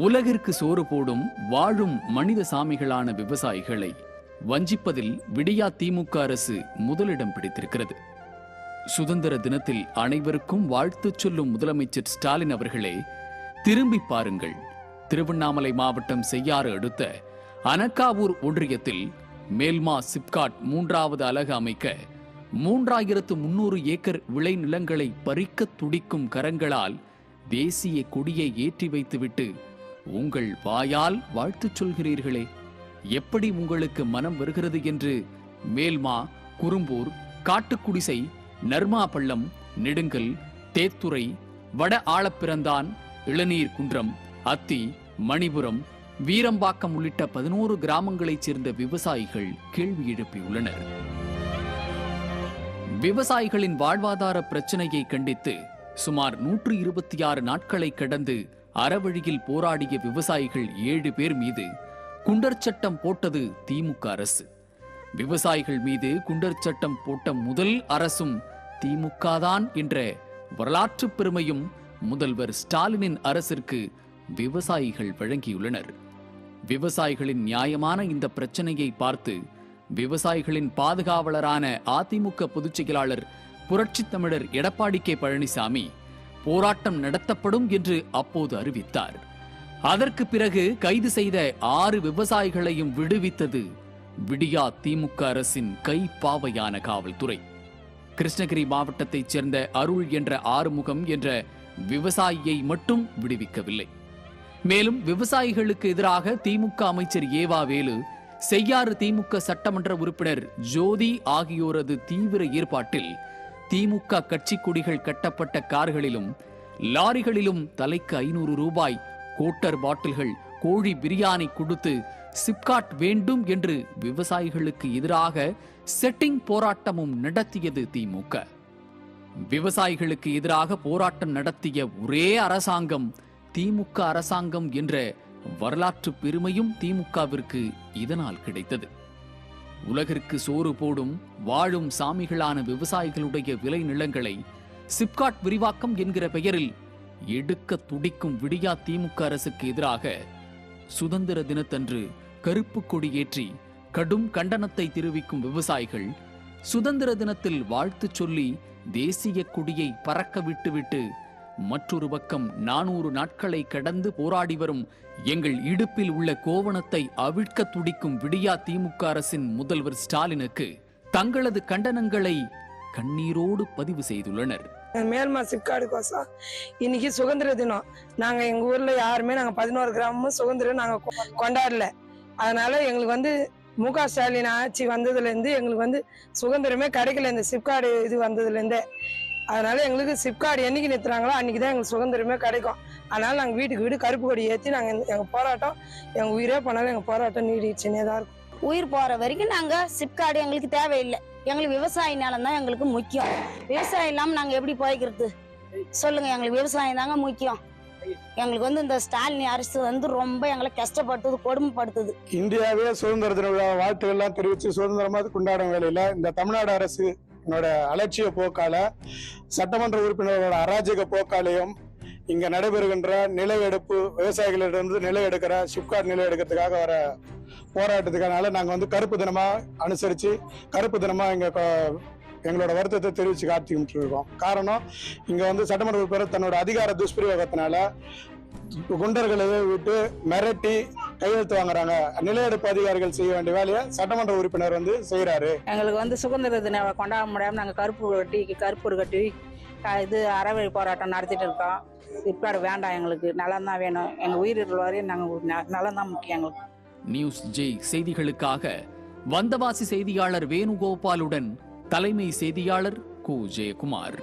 உலகிற்கு சோறு போடும் வாழும் மனித சாமிகளான விவசாயிகளை வஞ்சிப்பதில் விடியா திமுக அரசு முதலிடம் பிடித்திருக்கிறது. சுதந்திர தினத்தில் அனைவருக்கும் வாழ்த்து சொல்லும் முதலமைச்சர் ஸ்டாலின் அவர்களே, திரும்பி பாருங்கள். திருவண்ணாமலை மாவட்டம் செய்யாறு அடுத்த அனக்காவூர் ஒன்றியத்தில் மேல்மா சிப்காட் 3வது அலகு அமைக்க 3300 ஏக்கர் விளை நிலங்களை பறிக்க துடிக்கும் கரங்களால் தேசிய கொடியை ஏற்றி வைத்துவிட்டு உங்கள் வாயால் வாழ்த்து சொல்கிறீர்களே, எப்படி உங்களுக்கு மனம் வருகிறது என்று மேல்மா, குறும்பூர், காட்டுக்குடிசை, நர்மாபள்ளம், நெடுங்கல், தேத்துறை, வட ஆழப்பிறந்தான், இளநீர் குன்றம், அத்தி, மணிபுரம், வீரம்பாக்கம் உள்ளிட்ட 11 கிராமங்களைச் சேர்ந்த விவசாயிகள் கேள்வி எழுப்பியுள்ளனர். விவசாயிகளின் வாழ்வாதார பிரச்சனையை கண்டித்து சுமார் 126 நாட்களை கடந்து அறவழியில் போராடிய விவசாயிகள் 7 பேர் மீது குண்டர் சட்டம் போட்டது திமுக அரசு. விவசாயிகள் மீது குண்டர் சட்டம் போட்ட முதல் அரசும் திமுக தான் என்ற வரலாற்று பெருமையும் முதல்வர் ஸ்டாலினின் அரசிற்கு விவசாயிகள் வழங்கியுள்ளனர். விவசாயிகளின் நியாயமான இந்த பிரச்சனையை பார்த்து விவசாயிகளின் பாதுகாவலரான அதிமுக பொதுச் செயலாளர் புரட்சித் தமிழர் எடப்பாடி கே பழனிசாமி போராட்டம் நடத்தப்படும் என்று அப்போது அறிவித்தார். அதற்கு பிறகு கைது செய்த 6 விவசாயிகளையும் விடுவித்தது விடியா திமுக அரசின் கைப்பாவையான காவல்துறை. கிருஷ்ணகிரி மாவட்டத்தைச் சேர்ந்த அருள் என்ற ஆறுமுகம் என்ற விவசாயியை மட்டும் விடுவிக்கவில்லை. மேலும் விவசாயிகளுக்கு எதிராக திமுக அமைச்சர் ஏவா வேலு, செய்யாறு திமுக சட்டமன்ற உறுப்பினர் ஜோதி ஆகியோரது தீவிர ஏற்பாட்டில் திமுக கட்சி கொடிகள் கட்டப்பட்ட கார்களிலும் லாரிகளிலும் தலைக்கு 500 ரூபாய் கோட்டர் பாட்டில்கள், கோழி பிரியாணி கொடுத்து சிப்காட் வேண்டும் என்று விவசாயிகளுக்கு எதிராக செட்டிங் போராட்டமும் நடத்தியது திமுக. விவசாயிகளுக்கு எதிராக போராட்டம் நடத்திய ஒரே அரசாங்கம் திமுக அரசாங்கம் என்ற வரலாற்று பெருமையும் திமுகவிற்கு இதனால் கிடைத்தது. உலகிற்கு சோறு போடும் வாழும் சாமிகளான விவசாயிகளுடைய விளை நிலங்களை சிப்காட் விரிவாக்கம் என்கிற பெயரில் எடுக்க துடிக்கும் விடியா திமுக அரசுக்கு எதிராக சுதந்திர தினத்தன்று கருப்பு கொடி ஏற்றி கடும் கண்டனத்தை தெரிவிக்கும் விவசாயிகள் சுதந்திர தினத்தில் வாழ்த்து சொல்லி தேசிய கொடியை பறக்க விட்டுவிட்டு மற்றொரு பக்கம் 400 நாட்களை கடந்து போராடி வரும் எங்கள் இடுப்பில் உள்ள கோவணத்தை அவிழ்க்க துடிக்கும் விடியா திமுக அரசின் முதல்வர் ஸ்டாலினுக்கு தங்களது கண்டனங்களை கண்ணீரோடு பதிவு செய்துள்ளனர். மேல்மா சிப்காடுக்கோசம் இன்னைக்கு சுதந்திர தினம். நாங்க எங்க ஊர்ல யாருமே 11 கிராமமும் சுதந்திரம் நாங்க கொண்டாடல. அதனால எங்களுக்கு மு.க. ஸ்டாலின் ஆட்சி வந்ததுல இருந்து எங்களுக்கு சுதந்திரமே கிடைக்கல. இந்த சிப்காடு இது வந்ததுல இருந்தே. அதனால எங்களுக்கு சிப்காடு என்னைக்கு நிறுத்துறாங்களோ அன்னைக்குதான் எங்களுக்கு சுதந்திரமே கிடைக்கும். அதனால நாங்க வீட்டுக்கு வீடு கருப்பு கொடி ஏற்றி நாங்க எங்க போராட்டம், எங்க உயிரே போனாலும் எங்க போராட்டம் நீடிச்சுனே தான் இருக்கும். உயிர் போற வரைக்கும் நாங்க சிப்காடு எங்களுக்கு தேவையில்லை. எங்களுக்கு விவசாய நிலம் தான் எங்களுக்கு முக்கியம். விவசாயம் இல்லாம நாங்க எப்படி போய்க்கிறது சொல்லுங்க? எங்களுக்கு விவசாயம் தாங்க முக்கியம். எங்களுக்கு இந்த ஸ்டாலின் அரசு ரொம்ப எங்களை கஷ்டப்படுத்துது, கொடுமைப்படுத்துது. இந்தியாவே சுதந்திர தின விழா வாழ்த்துக்கள்லாம் தெரிவித்து சுதந்திரமாக கொண்டாடும் வேலையில இந்த தமிழ்நாடு அரசு அலட்சிய போக்கால, சட்டமன்ற உறுப்பினர்களோட அராஜக போக்காலையும் இங்க நடைபெறுகின்ற நில எடுப்பு, விவசாயிகளிடமிருந்து நில எடுக்கிற சிப்காட் நில எடுக்கிறதுக்காக வர போராட்டத்துக்கான நாங்க கருப்பு தினமா அனுசரிச்சு கருப்பு தினமா எங்களோட வருத்தத்தை தெரிவிச்சு காட்டிக்கிட்டு இருக்கோம். காரணம், இங்க சட்டமன்ற உறுப்பினர் தன்னோட அதிகார துஷ்பிரயோகத்தினால குண்டர்களை விட்டு மிரட்டி கையெழுத்து வாங்குறாங்க. நில எடுப்பு அதிகாரிகள் செய்ய வேண்டிய வேலையை சட்டமன்ற உறுப்பினர் செய்யறாரு. எங்களுக்கு சுதந்திர தின கொண்டாட முடியாம நாங்க கருப்பு கட்டி இது அறவழி போராட்டம் நடத்திட்டு இருக்கோம். சிப்காடு வேண்டாம், எங்களுக்கு நலம் தான் வேணும். எங்க உயிரிழந்த வரையும் நாங்க நலம் தான் முக்கியம் எங்களுக்கு. நியூஸ் ஜே செய்திகளுக்காக வந்தவாசி செய்தியாளர் வேணுகோபாலுடன் தலைமை செய்தியாளர் கு. ஜெயக்குமார்.